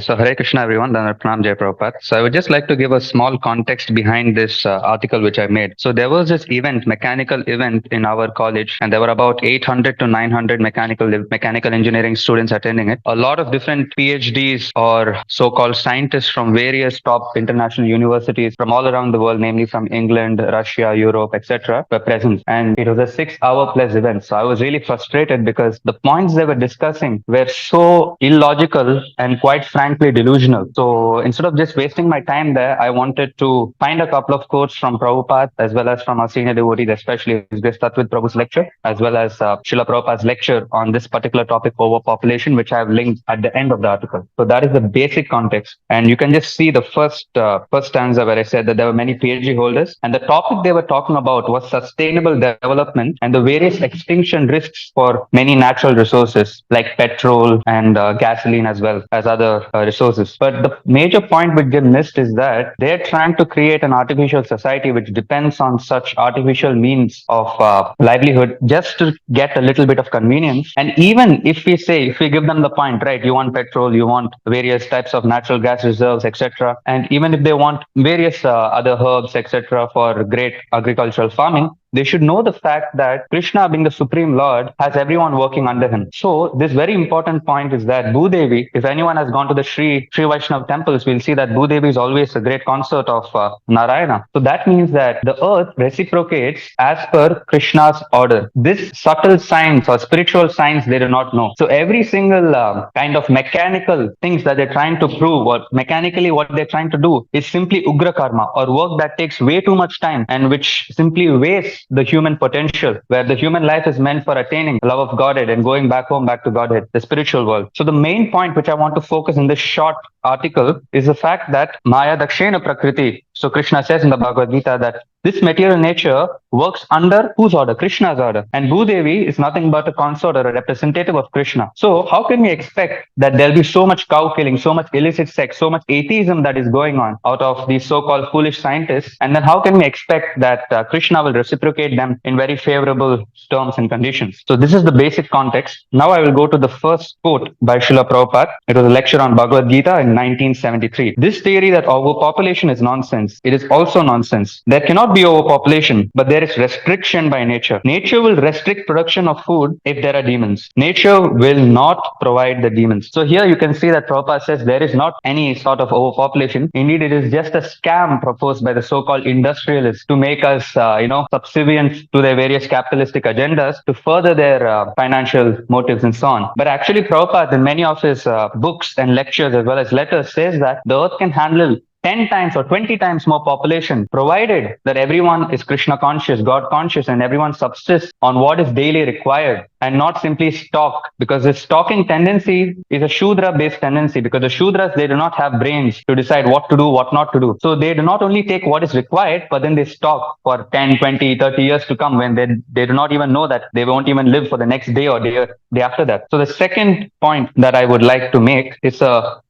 So Hare Krishna everyone, then Pranam Jai Prabhupada. So I would just like to give a small context behind this article which I made. So there was this event, mechanical event in our college, and there were about 800 to 900 mechanical engineering students attending it. A lot of different PhDs or so-called scientists from various top international universities from all around the world, namely from England, Russia, Europe, etc., were present. And it was a 6 hour plus event. So I was really frustrated because the points they were discussing were so illogical and quite frankly delusional. So instead of just wasting my time there, I wanted to find a couple of quotes from Prabhupada as well as from our senior devotees, especially Sri Satvit Prabhu's lecture, as well as Srila Prabhupada's lecture on this particular topic, overpopulation, which I have linked at the end of the article. So that is the basic context. And you can just see the first stanza where I said that there were many PhD holders, and the topic they were talking about was sustainable development and the various extinction risks for many natural resources like petrol and gasoline as well as other resources. But the major point which they missed is that they're trying to create an artificial society which depends on such artificial means of livelihood just to get a little bit of convenience. And even if we give them the point, right, you want petrol, you want various types of natural gas reserves, etc., and even if they want various other herbs, etc., for great agricultural farming, they should know the fact that Krishna, being the Supreme Lord, has everyone working under him. So this very important point is that Bhudevi, if anyone has gone to the Sri Vaishnav temples, we'll see that Bhudevi is always a great consort of Narayana. So that means that the earth reciprocates as per Krishna's order. This subtle science or spiritual science they do not know. So every single kind of mechanical things that they're trying to prove, or mechanically what they're trying to do, is simply Ugra Karma, or work that takes way too much time and which simply wastes the human potential, where the human life is meant for attaining love of Godhead and going back home, back to Godhead, the spiritual world. So the main point which I want to focus in this short article is the fact that Maya Dakshena Prakriti. So Krishna says in the Bhagavad Gita that this material nature works under whose order? Krishna's order. And Bhudevi is nothing but a consort or a representative of Krishna. So how can we expect that there'll be so much cow killing, so much illicit sex, so much atheism that is going on out of these so-called foolish scientists? And then how can we expect that Krishna will reciprocate them in very favorable terms and conditions? So this is the basic context. Now I will go to the first quote by Srila Prabhupada. It was a lecture on Bhagavad Gita in 1973. This theory that overpopulation is nonsense, it is also nonsense. There cannot be overpopulation, but there is restriction by nature. Nature will restrict production of food if there are demons. Nature will not provide the demons. So here you can see that Prabhupada says there is not any sort of overpopulation. Indeed, it is just a scam proposed by the so-called industrialists to make us, subservient to their various capitalistic agendas to further their financial motives and so on. But actually, Prabhupada, in many of his books and lectures as well as letters, says that the earth can handle 10 times or 20 times more population, provided that everyone is Krishna conscious, God conscious, and everyone subsists on what is daily required and not simply stock. Because this stocking tendency is a Shudra based tendency, because the Shudras, they do not have brains to decide what to do, what not to do. So they do not only take what is required, but then they stock for 10, 20, 30 years to come, when they do not even know that they won't even live for the next day or day after that. So the second point that I would like to make is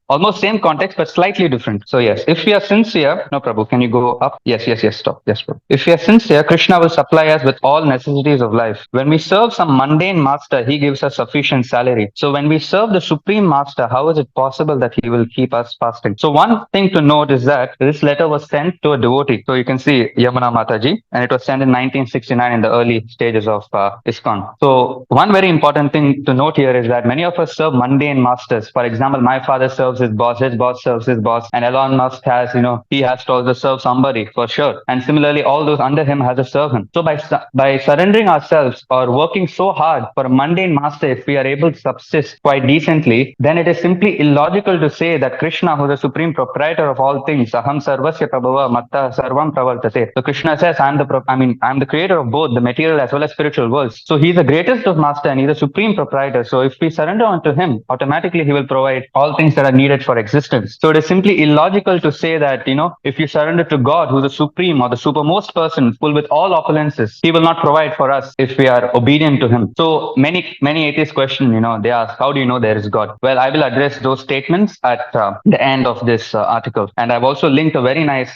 almost same context, but slightly different. So yes, if we are sincere, no Prabhu, can you go up? Yes, stop. Yes, Prabhu. If we are sincere, Krishna will supply us with all necessities of life. When we serve some mundane master, he gives us sufficient salary. So when we serve the Supreme Master, how is it possible that he will keep us fasting? So one thing to note is that this letter was sent to a devotee. So you can see Yamuna Mataji, and it was sent in 1969 in the early stages of ISKCON. So one very important thing to note here is that many of us serve mundane masters. For example, my father serves his boss serves his boss, and Elon Musk has, he has to also serve somebody for sure. And similarly, all those under him has to serve him. So by surrendering ourselves or working so hard for a mundane master, if we are able to subsist quite decently, then it is simply illogical to say that Krishna, who is the supreme proprietor of all things, aham sarvasya prabhava matta sarvam pravartate. So Krishna says, I'm the creator of both the material as well as spiritual worlds. So he's the greatest of master and he's the supreme proprietor. So if we surrender unto him, automatically he will provide all things that are needed for existence. So it is simply illogical to say that, if you surrender to God, who's the supreme or the supermost person, full with all opulences, he will not provide for us if we are obedient to him. So many atheists question, they ask, how do you know there is God? Well, I will address those statements at the end of this article. And I've also linked a very nice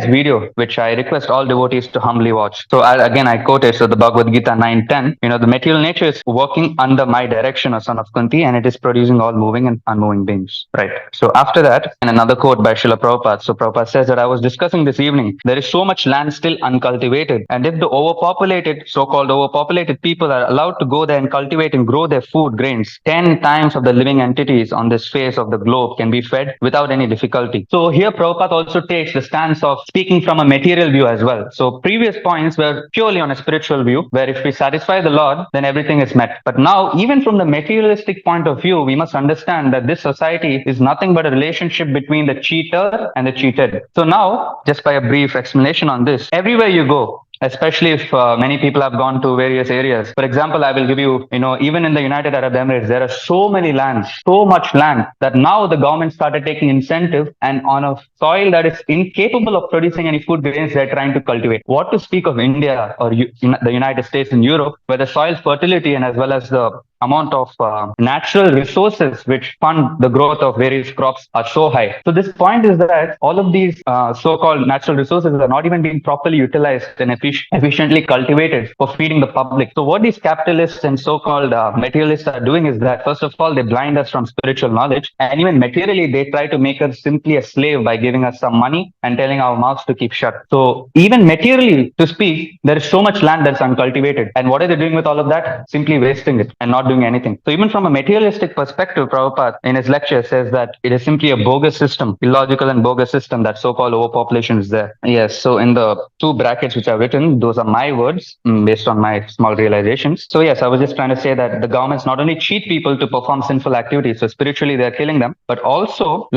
video, which I request all devotees to humbly watch. So I quote it. So the Bhagavad Gita 9:10, the material nature is working under my direction, O son of Kunti, and it is producing all moving and unmoving beings. relationships, right? So after that, in another quote by Srila Prabhupada, so Prabhupada says that I was discussing this evening, there is so much land still uncultivated. And if the overpopulated, so-called overpopulated people are allowed to go there and cultivate and grow their food grains, 10 times of the living entities on this face of the globe can be fed without any difficulty. So here Prabhupada also takes the stance of speaking from a material view as well. So previous points were purely on a spiritual view, where if we satisfy the Lord, then everything is met. But now, even from the materialistic point of view, we must understand that this society is nothing but a relationship between the cheater and the cheated. So now, just by a brief explanation on this, everywhere you go, especially if many people have gone to various areas. For example, I will give you, even in the United Arab Emirates, there are so many lands, so much land that now the government started taking incentive, and on a soil that is incapable of producing any food grains, they're trying to cultivate. What to speak of India or the United States and Europe, where the soil fertility and as well as the amount of natural resources which fund the growth of various crops are so high. So this point is that all of these so-called natural resources are not even being properly utilized and efficiently cultivated for feeding the public. So what these capitalists and so-called materialists are doing is that, first of all, they blind us from spiritual knowledge, and even materially, they try to make us simply a slave by giving us some money and telling our mouths to keep shut. So even materially to speak, there is so much land that's uncultivated. And what are they doing with all of that? Simply wasting it and not doing anything. So even from a materialistic perspective, Prabhupada in his lecture says that it is simply a bogus system, illogical and bogus system, that so-called overpopulation is there. Yes. So in the two brackets which I've written, those are my words based on my small realizations. So yes, I was just trying to say that the governments not only cheat people to perform sinful activities, so spiritually they're killing them, but also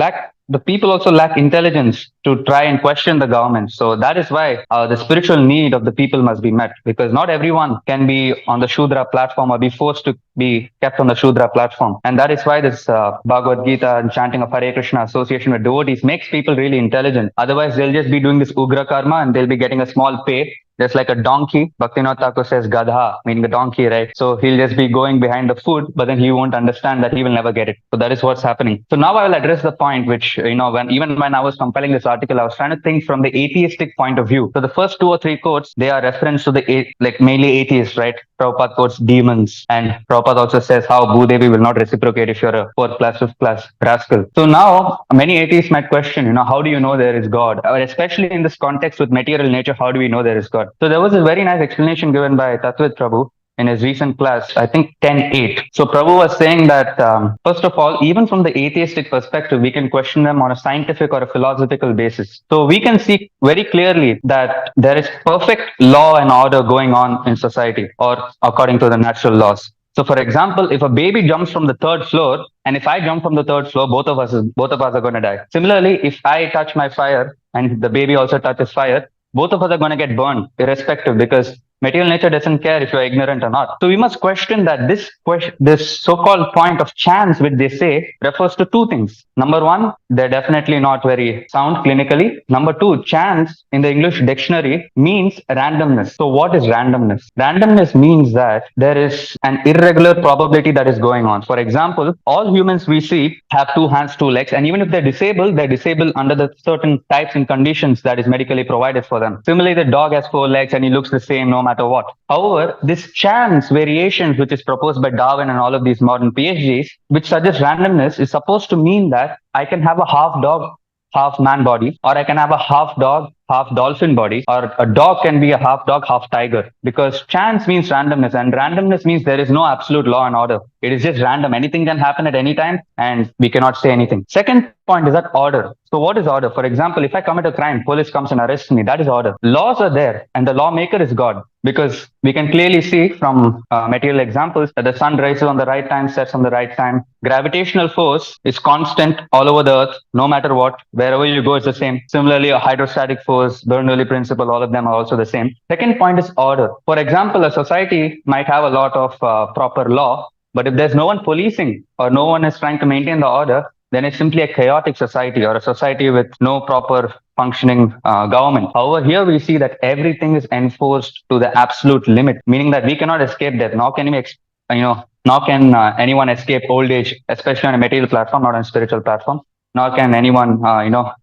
the people also lack intelligence to try and question the government. So that is why the spiritual need of the people must be met, because not everyone can be on the Shudra platform or be forced to be kept on the Shudra platform. And that is why this Bhagavad Gita and chanting of Hare Krishna, association with devotees, makes people really intelligent. Otherwise, they'll just be doing this Ugra karma and they'll be getting a small pay. Just like a donkey, Bhaktivinoda Thakur says Gadha, meaning the donkey, right? So he'll just be going behind the food, but then he won't understand that he will never get it. So that is what's happening. So now I will address the point which, when I was compiling this article, I was trying to think from the atheistic point of view. So the first 2 or 3 quotes, they are reference to mainly atheists, right? Prabhupada quotes demons, and Prabhupada also says how Bhudevi will not reciprocate if you're a 4th class, 5th class rascal. So now many atheists might question, how do you know there is God? Or especially in this context with material nature, how do we know there is God? So there was a very nice explanation given by Tatvit Prabhu in his recent class, I think 10.8. So Prabhu was saying that, first of all, even from the atheistic perspective, we can question them on a scientific or a philosophical basis. So we can see very clearly that there is perfect law and order going on in society, or according to the natural laws. So for example, if a baby jumps from the 3rd floor, and if I jump from the 3rd floor, both of us are going to die. Similarly, if I touch my fire and the baby also touches fire, both of us are going to get burned, irrespective, because material nature doesn't care if you're ignorant or not. So we must question that this so-called point of chance, which they say, refers to 2 things. Number 1, they're definitely not very sound clinically. Number 2, chance in the English dictionary means randomness. So what is randomness? Randomness means that there is an irregular probability that is going on. For example, all humans we see have 2 hands, 2 legs, and even if they're disabled under the certain types and conditions that is medically provided for them. Similarly, the dog has 4 legs and he looks the same no matter what. However, this chance variations, which is proposed by Darwin and all of these modern PhDs, which suggest randomness, is supposed to mean that I can have a half dog, half man body, or I can have a half dog, half dolphin body, or a dog can be a half dog, half tiger, because chance means randomness, and randomness means there is no absolute law and order. It is just random. Anything can happen at any time, and we cannot say anything. Second point is that order. So what is order? For example, if I commit a crime, police comes and arrests me. That is order. Laws are there, and the lawmaker is God, because we can clearly see from material examples that the sun rises on the right time, sets on the right time. Gravitational force is constant all over the earth, no matter what. Wherever you go, it's the same. Similarly, a hydrostatic force, Bernoulli principle, all of them are also the same. Second point is order. For example, a society might have a lot of proper law, but if there's no one policing or no one is trying to maintain the order, then it's simply a chaotic society, or a society with no proper functioning government. However, here we see that everything is enforced to the absolute limit, meaning that we cannot escape death. Nor can anyone escape old age, especially on a material platform, not on a spiritual platform. Nor can anyone,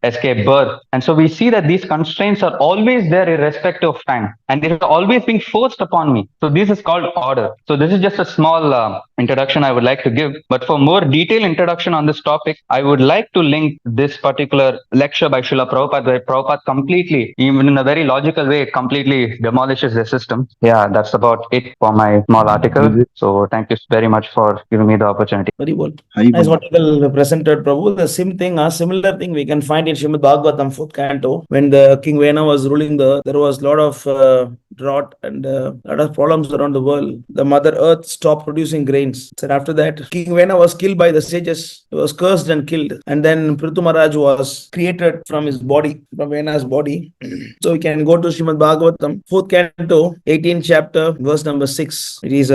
escape birth. And so we see that these constraints are always there irrespective of time. And they are always being forced upon me. So this is called order. So this is just a small introduction I would like to give. But for more detailed introduction on this topic, I would like to link this particular lecture by Srila Prabhupada, where Prabhupada completely, even in a very logical way, completely demolishes the system. Yeah, that's about it for my small article. So thank you very much for giving me the opportunity. Very well. Nice article presented, Prabhu. The same thing, a similar thing we can find in Srimad Bhagavatam, 4th canto. When the King Vena was ruling there was a lot of drought and a lot of problems around the world. The Mother Earth stopped producing grains. So after that, King Vena was killed by the sages. He was cursed and killed. And then Prithu Maharaj was created from his body, from Vena's body. So we can go to Srimad Bhagavatam, 4th canto, 18th chapter, verse number 6. It is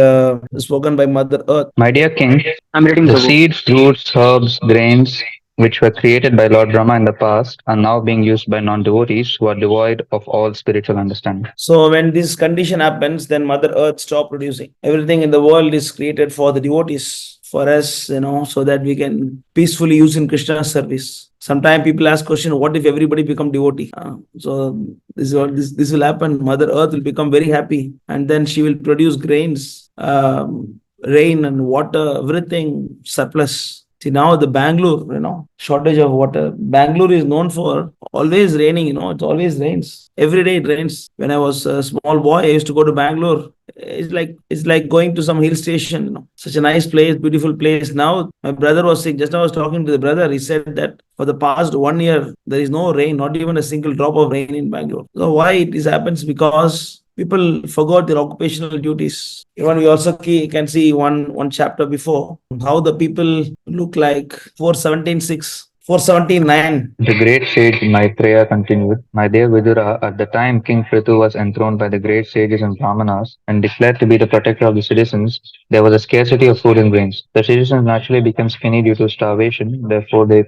spoken by Mother Earth. My dear king, I'm reading the the book. seeds, roots, herbs, grains, which were created by Lord Brahma in the past, are now being used by non-devotees who are devoid of all spiritual understanding. So when this condition happens, then Mother Earth stop producing. Everything in the world is created for the devotees, for us, so that we can peacefully use in Krishna's service. Sometimes people ask question, what if everybody become devotee? So this will happen. Mother Earth will become very happy, and then she will produce grains, rain and water, everything surplus. See, now the Bangalore, shortage of water. Bangalore is known for always raining, it always rains. Every day it rains. When I was a small boy, I used to go to Bangalore. It's like going to some hill station, such a nice place, beautiful place. Now my brother was sick. Just now I was talking to the brother. He said that for the past 1 year, there is no rain, not even a single drop of rain in Bangalore. So why it happens? Because people forgot their occupational duties. Even we also can see one chapter before how the people look like 417.6, 417.9. The great sage Maitreya continued, My dear Vidura, at the time King Prithu was enthroned by the great sages and brahmanas and declared to be the protector of the citizens, there was a scarcity of food and grains. The citizens naturally became skinny due to starvation, therefore they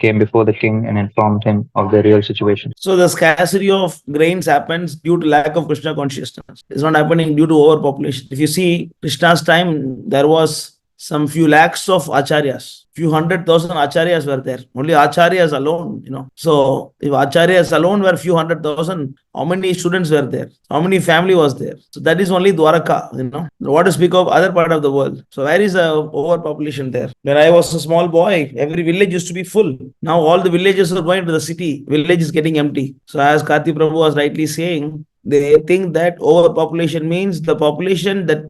came before the king and informed him of their real situation. So the scarcity of grains happens due to lack of Krishna consciousness. It's not happening due to overpopulation. If you see Krishna's time, there was some few lakhs of acharyas. Few 100,000 acharyas were there. Only acharyas alone, So if acharyas alone were few 100,000, how many students were there? How many family was there? So that is only Dwaraka, What to speak of other part of the world? So where is the overpopulation there? When I was a small boy, every village used to be full. Now all the villages are going to the city. Village is getting empty. So as Karti Prabhu was rightly saying, they think that overpopulation means the population that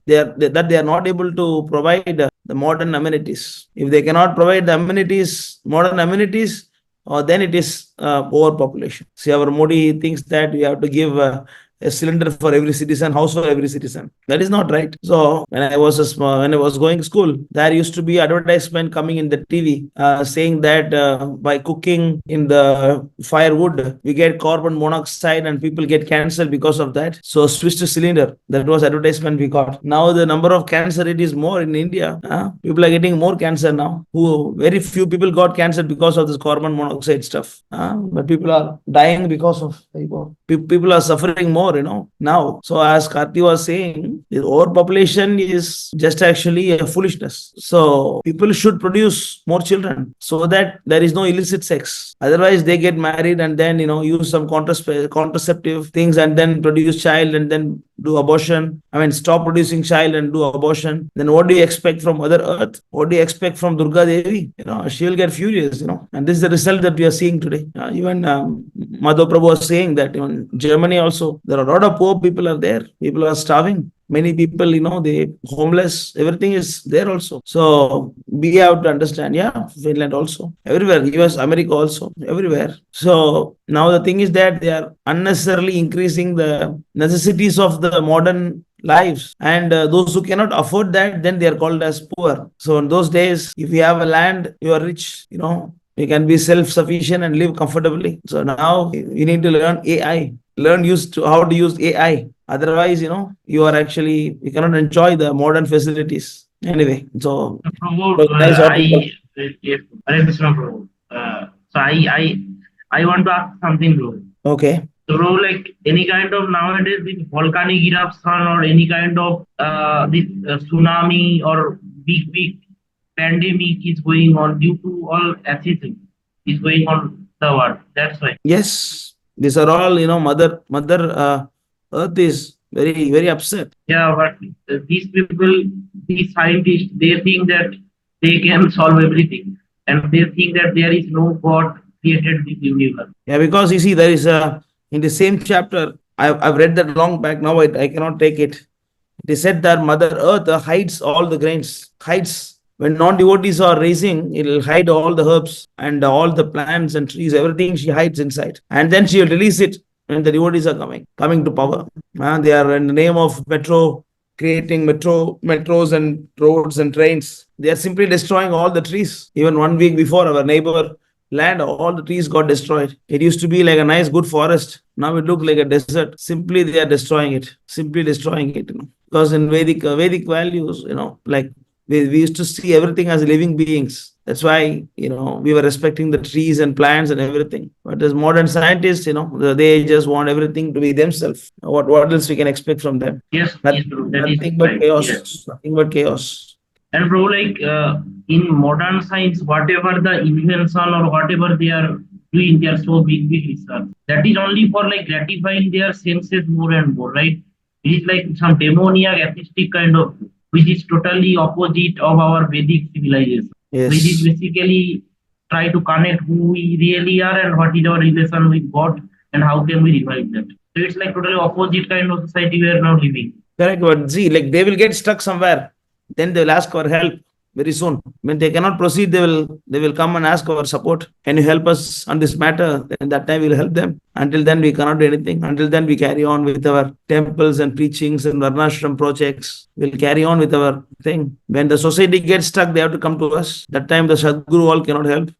they are not able to provide the modern amenities. If they cannot provide the amenities, modern amenities, then it is overpopulation. See, our Modi thinks that we have to give a cylinder for every citizen, house for every citizen. That is not right. So when I was going to school, there used to be advertisement coming in the TV saying that by cooking in the firewood, we get carbon monoxide and people get cancer because of that. So switch to cylinder. That was advertisement we got. Now the number of cancer rate is more in India. People are getting more cancer now. Very few people got cancer because of this carbon monoxide stuff. But people are dying because of people are suffering more, now. So as Karti was saying, the overpopulation is just actually a foolishness. So people should produce more children so that there is no illicit sex. Otherwise, they get married and then, use some contraceptive things and then produce child and then do abortion. Stop producing child and do abortion. Then what do you expect from Mother Earth? What do you expect from Durga Devi? She will get furious, And this is the result that we are seeing today. Even Madhav Prabhu was saying that in Germany also, there are a lot of poor people are there. People are starving. Many people, they homeless, everything is there also. So we have to understand, Finland also, everywhere, US, America also, everywhere. So now the thing is that they are unnecessarily increasing the necessities of the modern lives, and those who cannot afford that, then they are called as poor. So in those days, if you have a land, you are rich, you can be self-sufficient and live comfortably. So now you need to learn AI, how to use AI. Otherwise, you cannot enjoy the modern facilities. Anyway, so nice so I want to ask something, bro. Okay. So, bro, like any kind of nowadays this volcanic eruption or any kind of this tsunami or big pandemic is going on due to all acidity is going on the world. That's why. Yes, these are all, Mother Earth is very, very upset. Yeah, but these people, these scientists, they think that they can solve everything, and they think that there is no God created this universe. Yeah, because you see, there is in the same chapter, I've read that long back. Now I cannot take it. It is said that Mother Earth hides all the grains, hides. When non-devotees are raising, it'll hide all the herbs and all the plants and trees, everything she hides inside. And then she will release it when the devotees are coming to power. They are in the name of creating metros and roads and trains. They are simply destroying all the trees. Even 1 week before, our neighbor land, all the trees got destroyed. It used to be like a nice, good forest. Now it looks like a desert. Simply they are destroying it. Simply destroying it. Because in Vedic values, like we used to see everything as living beings. That's why, we were respecting the trees and plants and everything. But as modern scientists, they just want everything to be themselves. What else we can expect from them? Yes, That- yes, bro. That is Nothing but right. chaos. Yes. Nothing but chaos. And bro, like in modern science, whatever the invention or whatever they are doing, they are so big research. That is only for like gratifying their senses more and more, right? It is like some demoniac atheistic kind of, which is totally opposite of our Vedic civilization. Yes. Which is basically try to connect who we really are and what is our relation with God and how can we revive that. So it's like totally opposite kind of society we are now living. Correct, but see, like they will get stuck somewhere. Then they will ask for help very soon. When they cannot proceed, they will come and ask our support. Can you help us on this matter? And that time we'll help them. Until then, we cannot do anything. Until then, we carry on with our temples and preachings and Varnashram projects. We'll carry on with our thing. When the society gets stuck, they have to come to us. That time the Sadguru all cannot help.